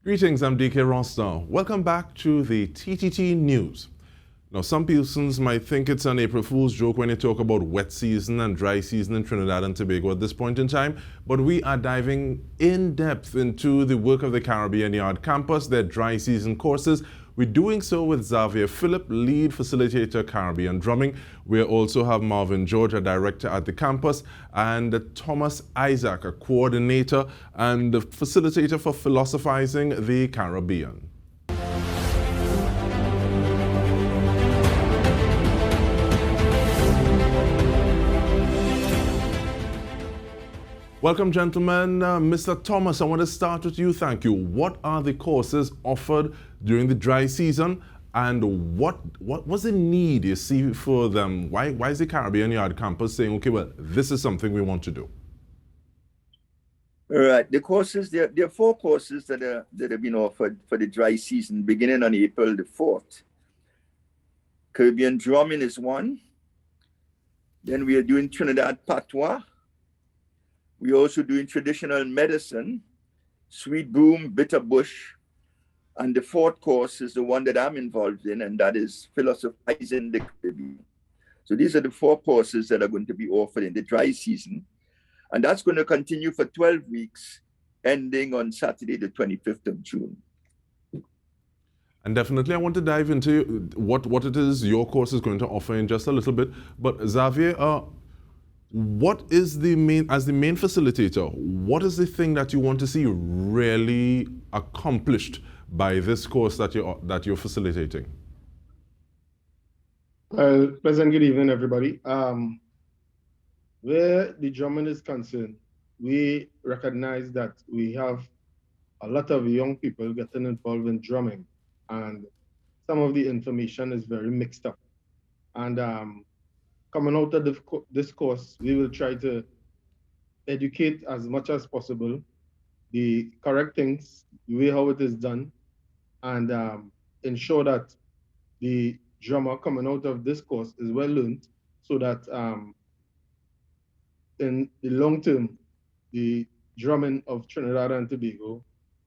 Greetings, I'm Dike Rostant. Welcome back to the TTT News. Now, some persons might think it's an April Fool's joke when you talk about wet season and dry season in Trinidad and Tobago at this point in time, but we are diving in depth into the work of the Caribbean Yard campus, their dry season courses. We're doing so with Zavier Phillip, lead facilitator Caribbean drumming. We also have Marvin, George, a director at the campus, and Thomas Issac, a coordinator and the facilitator for philosophizing the Caribbean. Welcome, gentlemen. Mr. Thomas, I want to start with you. Thank you. What are the courses offered during the dry season, and what was the need you see for them? Why is the Caribbean Yard campus saying, okay, well, this is something we want to do? All right. The courses, there are 4 courses that have been offered for the dry season, beginning on April the 4th. Caribbean drumming is one. Then we are doing Trinidad patois. We're also doing traditional medicine, sweet broom, bitter bush. And the 4th course is the one that I'm involved in, and that is philosophizing the Caribbean. So these are the 4 courses that are going to be offered in the dry season. And that's going to continue for 12 weeks, ending on Saturday, the 25th of June. And definitely I want to dive into what it is your course is going to offer in just a little bit. But Zavier, what is the main facilitator, what is the thing that you want to see really accomplished by this course that you're facilitating? Pleasant good evening, everybody. Where the drumming is concerned, we recognize that we have a lot of young people getting involved in drumming, and some of the information is very mixed up. And coming out of this course, we will try to educate as much as possible the correct things, the way how it is done, and ensure that the drummer coming out of this course is well learned, so that in the long term, the drumming of Trinidad and Tobago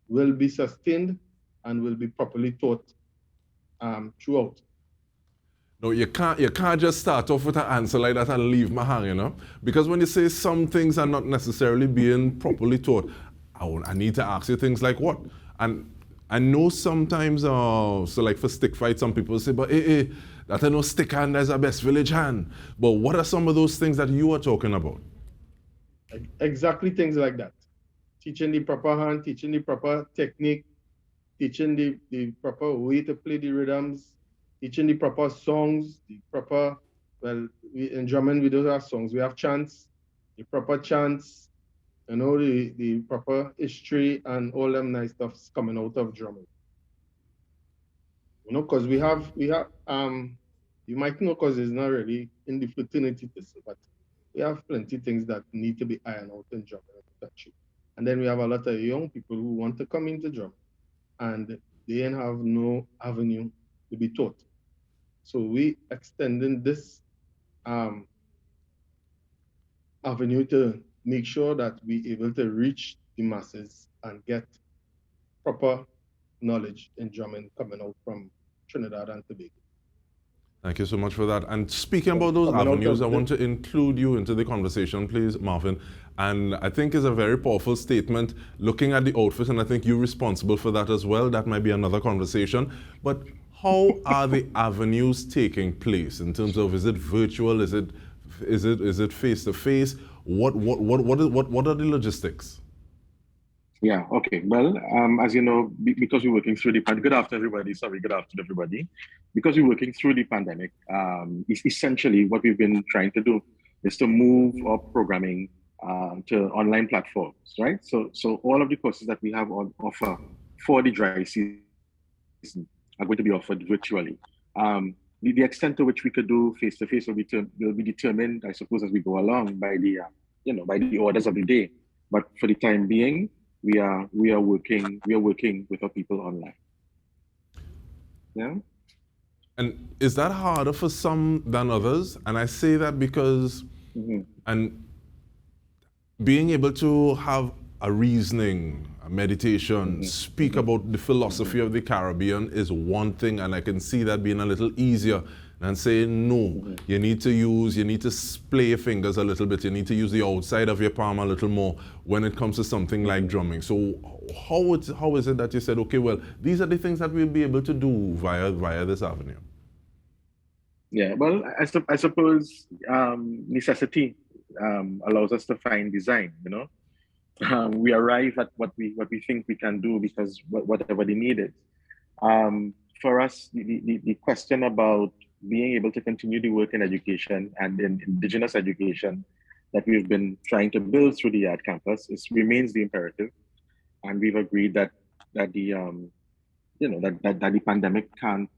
will be sustained and will be properly taught throughout. No, you can't just start off with an answer like that and leave me hanging, you know? Because when you say some things are not necessarily being properly taught, I need to ask you things like what? And I know sometimes, so like for stick fight, some people say, but that I know stick hand is a best village hand. But what are some of those things that you are talking about? Exactly things like that. Teaching the proper hand, teaching the proper technique, teaching the proper way to play the rhythms, teaching the proper songs, the proper, well, in drumming we don't have songs, we have chants, the proper chants, you know, the proper history and all them nice stuffs coming out of drumming. You know, because we have, you might know because it's not really in the fraternity, but we have plenty of things that need to be ironed out in drumming. And then we have a lot of young people who want to come into drumming, and they have no avenue to be taught. So we extending this avenue to make sure that we able to reach the masses and get proper knowledge in drumming coming out from Trinidad and Tobago. Thank you so much for that. And speaking about those avenues, I want to include you into the conversation, please, Marvin. And I think it's a very powerful statement, looking at the outfit, and I think you're responsible for that as well. That might be another conversation. But how are the avenues taking place in terms of, is it virtual, is it face to face? What are the logistics? Yeah, okay. Well, as you know, because we're working through the pandemic, good afternoon, everybody. Because we're working through the pandemic, essentially what we've been trying to do is to move our programming to online platforms, right? So all of the courses that we have on offer for the dry season are going to be offered virtually. The extent to which we could do face-to-face will be determined, I suppose, as we go along by the by the orders of the day. But for the time being, we are working with our people online. Yeah. And is that harder for some than others? And I say that because, and being able to have a reasoning meditation, speak about the philosophy of the Caribbean is one thing, and I can see that being a little easier than saying no. You need to splay your fingers a little bit. You need to use the outside of your palm a little more when it comes to something like drumming. So how is it that you said, okay, well, these are the things that we'll be able to do via this avenue? Yeah, well, I suppose necessity allows us to find design, you know. We arrive at what we think we can do because whatever the need is. For us, the question about being able to continue the work in education and in Indigenous education that we've been trying to build through the Yard campus remains the imperative, and we've agreed that the the pandemic can't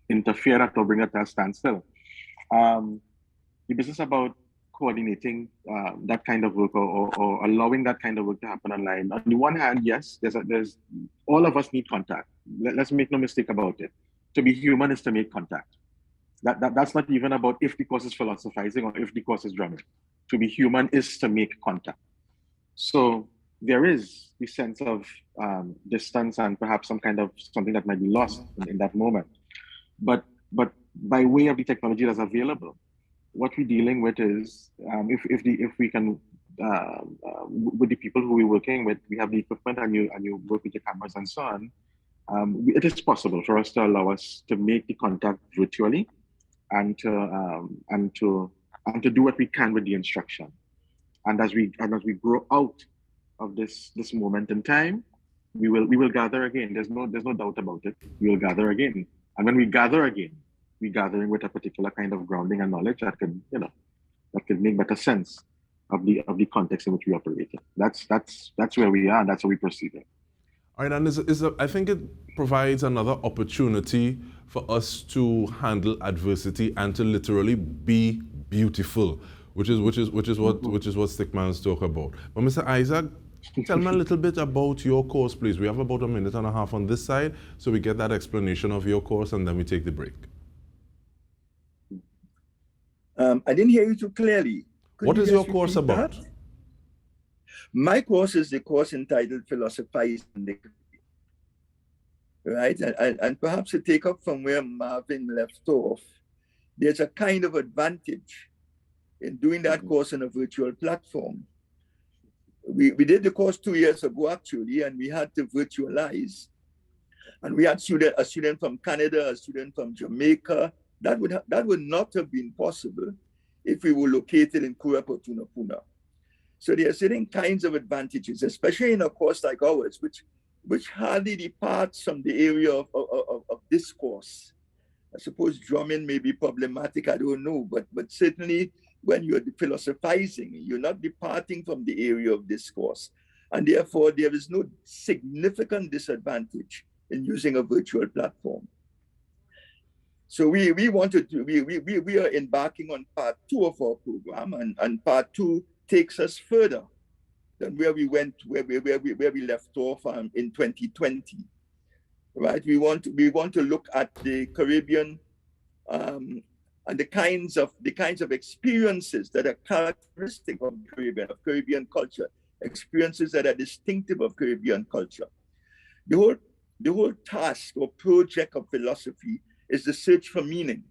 interfere at or bring it to a standstill. The business about coordinating that kind of work or allowing that kind of work to happen online. On the one hand, yes, there's all of us need contact. Let's make no mistake about it. To be human is to make contact. That's not even about if the course is philosophizing or if the course is drumming. To be human is to make contact. So there is the sense of distance and perhaps something that might be lost in that moment. But by way of the technology that's available, what we're dealing with is if we can with the people who we're working with, we have the equipment and you work with the cameras and so on. It is possible for us to allow us to make the contact virtually and to do what we can with the instruction. And as we grow out of this moment in time, we will gather again. There's no doubt about it. We will gather again. And when we gather again, we're gathering with a particular kind of grounding and knowledge that could make better sense of the context in which we operate in. That's where we are, and that's how we proceed. All right, and I think it provides another opportunity for us to handle adversity and to literally be beautiful, which is what Stickmans talk about. But Mr. Issac, tell me a little bit about your course, please. We have about a minute and a half on this side, so we get that explanation of your course, and then we take the break. I didn't hear you too clearly. What is your course about? That? My course is the course entitled Philosophizing the Caribbean. Right? And perhaps to take up from where Marvin left off, there's a kind of advantage in doing that course on a virtual platform. We did the course 2 years ago, actually, and we had to virtualize. And we had a student from Canada, a student from Jamaica. That would not have been possible if we were located in Kurap or Tunapuna. So there are certain kinds of advantages, especially in a course like ours, which hardly departs from the area of discourse. I suppose drumming may be problematic, I don't know, but certainly when you're philosophizing, you're not departing from the area of discourse. And therefore, there is no significant disadvantage in using a virtual platform. So we are embarking on part 2 of our program, and part 2 takes us further than where we left off in 2020. Right? We want to look at the Caribbean and the kinds of experiences that are characteristic of Caribbean culture, experiences that are distinctive of Caribbean culture. The whole task or project of philosophy is the search for meaning.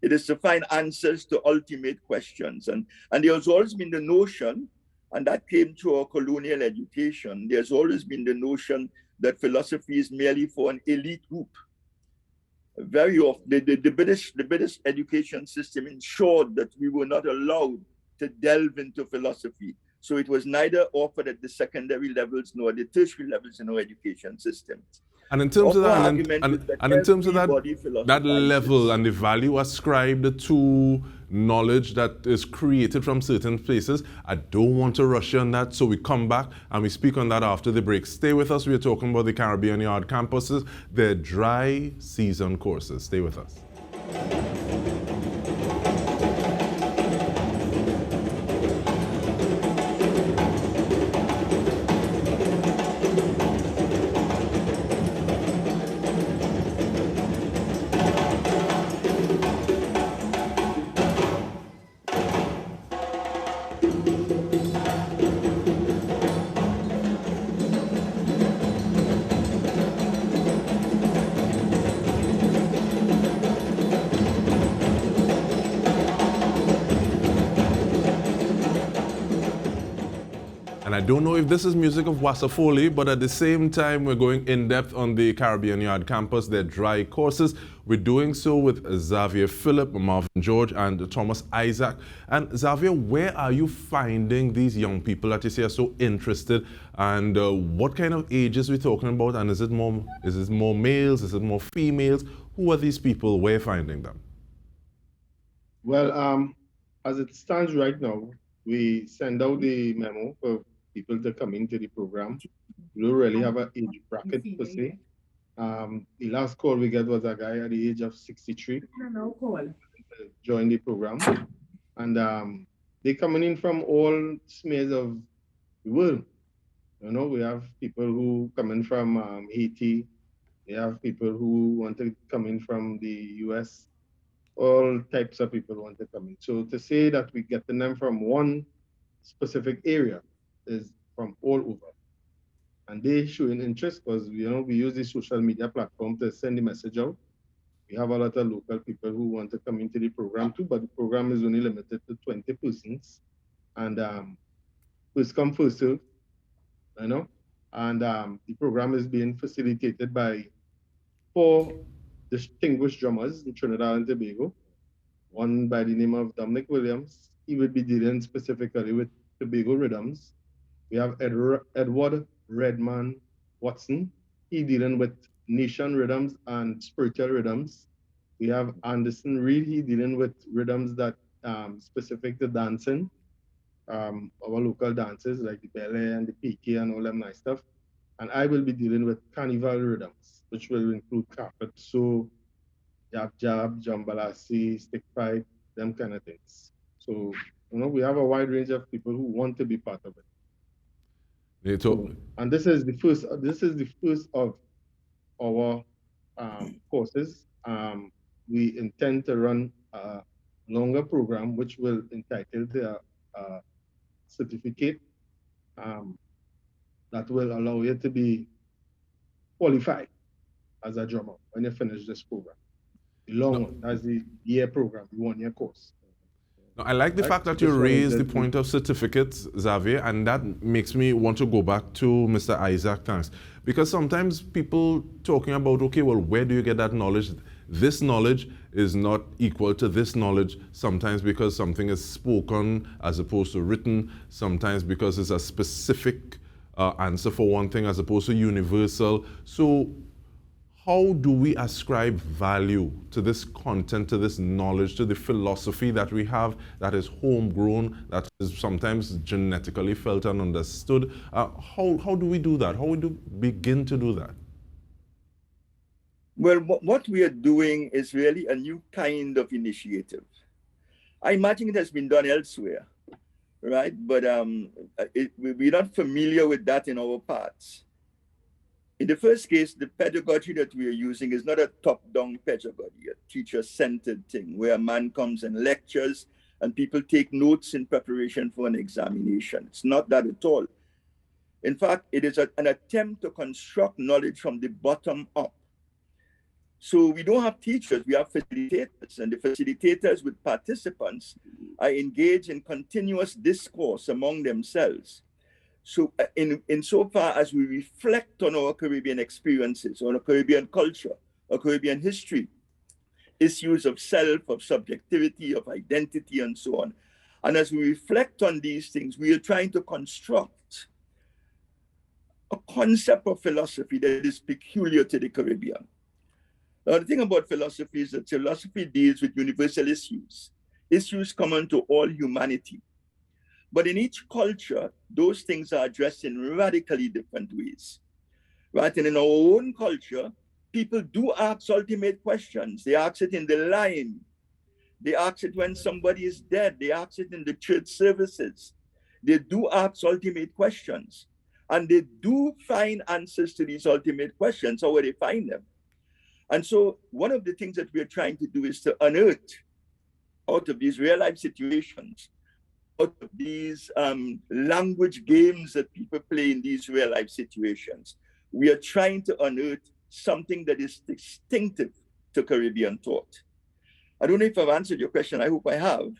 It is to find answers to ultimate questions. And there has always been the notion, and that came through our colonial education, there's always been the notion that philosophy is merely for an elite group. Very often, the British education system ensured that we were not allowed to delve into philosophy. So it was neither offered at the secondary levels nor the tertiary levels in our education system. And in terms of that, and in terms of that level and the value ascribed to knowledge that is created from certain places, I don't want to rush you on that. So we come back and we speak on that after the break. Stay with us. We are talking about the Caribbean Yard campuses, their dry season courses. Stay with us. don't know if this is music of Wasafoli, but at the same time, we're going in depth on the Caribbean Yard campus, their dry courses. We're doing so with Zavier Phillip, Marvin George, and Thomas Issac. And Zavier, where are you finding these young people that you say are so interested? And what kind of ages are we talking about? And is it more males? Is it more females? Who are these people? Where are you finding them? Well, as it stands right now, we send out the memo for people to come into the program. We don't really have an age bracket per se. The last call we got was a guy at the age of 63 to join the program. And they're coming in from all smears of the world. You know, we have people who come in from Haiti. We have people who want to come in from the US. All types of people want to come in. So to say that we get them from one specific area is from all over. And they showing interest because, you know, we use the social media platform to send the message out. We have a lot of local people who want to come into the program too, but the program is only limited to 20 persons. And first come, first serve, you know. And the program is being facilitated by 4 distinguished drummers in Trinidad and Tobago. One by the name of Dominic Williams. He would be dealing specifically with Tobago rhythms. We have Edward Redman Watson. He dealing with nation rhythms and spiritual rhythms. We have Anderson Reed. He dealing with rhythms that specific to dancing. Our local dances like the ballet and the PK and all that nice stuff. And I will be dealing with carnival rhythms, which will include carpet, so jab, jambalasi, stick fight, them kind of things. So, you know, we have a wide range of people who want to be part of it. And this is the first of our courses. We intend to run a longer program, which will entitle the certificate that will allow you to be qualified as a drummer when you finish this program. The long one, that's the year program, the 1-year course. Now, I like the fact that you raised the point of certificates, Zavier, and that makes me want to go back to Mr. Issac, thanks. Because sometimes people talking about, okay, well, where do you get that knowledge? This knowledge is not equal to this knowledge, sometimes because something is spoken as opposed to written, sometimes because it's a specific answer for one thing as opposed to universal. So how do we ascribe value to this content, to this knowledge, to the philosophy that we have that is homegrown, that is sometimes genetically felt and understood? How do we do that? How do we begin to do that? Well, what we are doing is really a new kind of initiative. I imagine it has been done elsewhere, right? But we're not familiar with that in our parts. In the first case, the pedagogy that we are using is not a top-down pedagogy, a teacher-centered thing where a man comes and lectures and people take notes in preparation for an examination. It's not that at all. In fact, it is an attempt to construct knowledge from the bottom up. So we don't have teachers, we have facilitators, and the facilitators with participants are engaged in continuous discourse among themselves. So insofar as we reflect on our Caribbean experiences, on our Caribbean culture, our Caribbean history, issues of self, of subjectivity, of identity, and so on. And as we reflect on these things, we are trying to construct a concept of philosophy that is peculiar to the Caribbean. Now, the thing about philosophy is that philosophy deals with universal issues, issues common to all humanity. But in each culture, those things are addressed in radically different ways, right? And in our own culture, people do ask ultimate questions. They ask it in the line. They ask it when somebody is dead. They ask it in the church services. They do ask ultimate questions. And they do find answers to these ultimate questions, or where they find them. And so one of the things that we're trying to do is to unearth out of these real life situations, out of these language games that people play in these real life situations, we are trying to unearth something that is distinctive to Caribbean thought. I don't know if I've answered your question, I hope I have,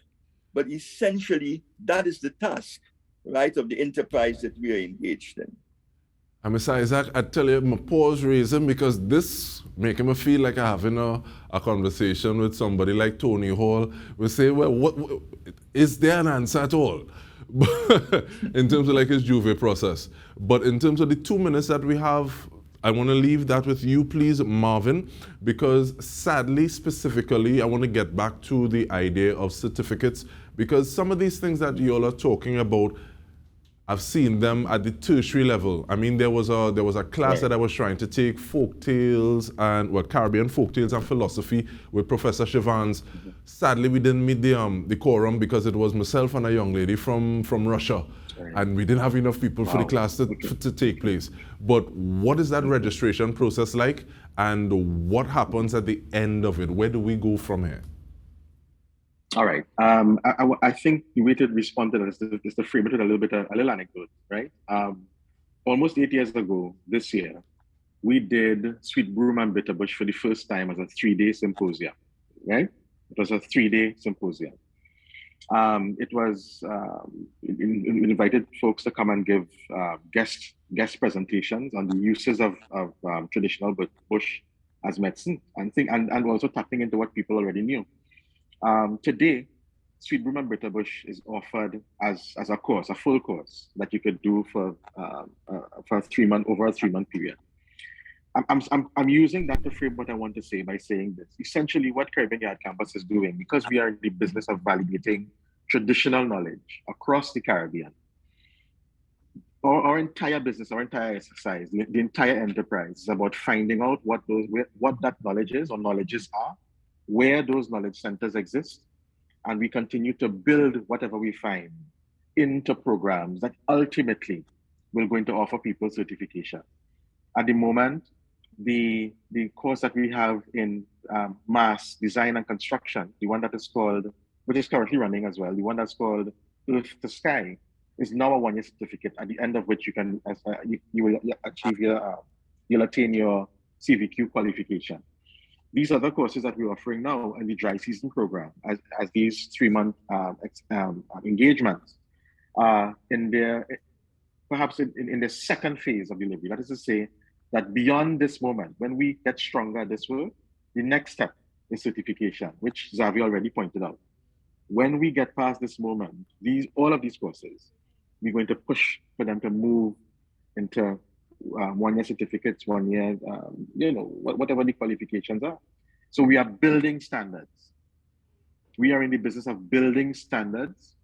but essentially that is the task. right, of the enterprise that we are engaged in. And Mr. Isaac, I tell you, my pause reason because this making me feel like I'm having a conversation with somebody like Tony Hall. We say, well, what is there an answer at all? In terms of like his Juve process. But in terms of the 2 minutes that we have, I want to leave that with you, please, Marvin, because sadly, specifically, I want to get back to the idea of certificates, because some of these things that you all are talking about, I've seen them at the tertiary level. I mean, there was a class that I was trying to take, folktales and Caribbean folktales and philosophy with Professor Shivans. Sadly, we didn't meet the quorum because it was myself and a young lady from Russia, and we didn't have enough people for the class to take place. But what is that registration process like, and what happens at the end of it? Where do we go from here? All right. I think the way to respond to that is to frame it with a little anecdote, right? Almost 8 years ago, this year, we did Sweet Broom and Bitterbush for the first time as a 3-day symposium, right? It was a 3-day symposium. It was, we invited folks to come and give guest presentations on the uses of traditional bush as medicine and also tapping into what people already knew. Today, Sweet Broom and Bitterbush is offered as a course, a full course that you could do for a 3-month period. I'm using that to frame what I want to say by saying this. Essentially, what Caribbean Yard Campus is doing, because we are in the business of validating traditional knowledge across the Caribbean, our entire business, our entire exercise, the entire enterprise is about finding out what that knowledge is or knowledges are, where those knowledge centers exist, and we continue to build whatever we find into programs that ultimately will going to offer people certification. At the moment, the course that we have in mass design and construction, the one that is called, which is currently running as well, the one that's called Earth to Sky, is now a 1-year certificate, at the end of which you can you will achieve you'll attain your CVQ qualification. These other courses that we're offering now in the dry season program, as these 3-month engagements, perhaps in the second phase of delivery. That is to say that beyond this moment, when we get stronger at this work, the next step is certification, which Zavier already pointed out. When we get past this moment, all of these courses, we're going to push for them to move into 1-year certificates, 1 year, whatever the qualifications are. So we are building standards. We are in the business of building standards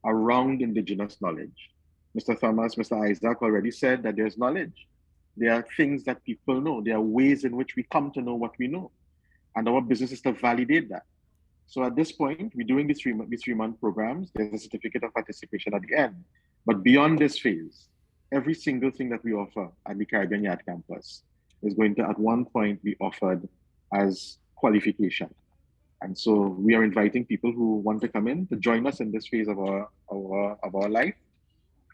around indigenous knowledge. Mr. Thomas, Mr. Isaac already said that there's knowledge. There are things that people know. There are ways in which we come to know what we know. And our business is to validate that. So at this point, we're doing these 3-month programs. There's a certificate of participation at the end. But beyond this phase, every single thing that we offer at the Caribbean Yard Campus is going to, at one point, be offered as qualification. And so we are inviting people who want to come in to join us in this phase of our life,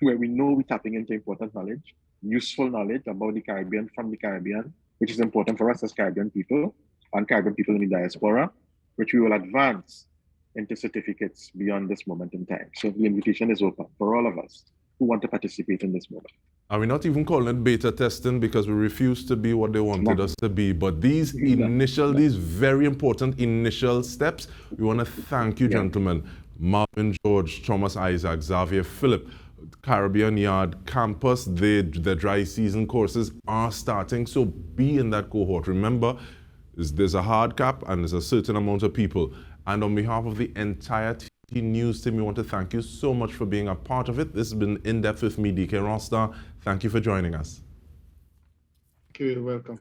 where we know we're tapping into important knowledge, useful knowledge about the Caribbean, from the Caribbean, which is important for us as Caribbean people and Caribbean people in the diaspora, which we will advance into certificates beyond this moment in time. So the invitation is open for all of us who want to participate in this moment. Are we not even calling it beta testing because we refuse to be what they wanted us to be? But these these very important initial steps, we want to thank you, gentlemen. Marvin George, Thomas Isaac, Zavier Phillip, Caribbean Yard Campus, the dry season courses are starting, so be in that cohort. Remember, there's a hard cap and there's a certain amount of people. And on behalf of the entire TTT News team, we want to thank you so much for being a part of it. This has been In Depth with me, Dike Rostant. Thank you for joining us. Thank you. You're welcome.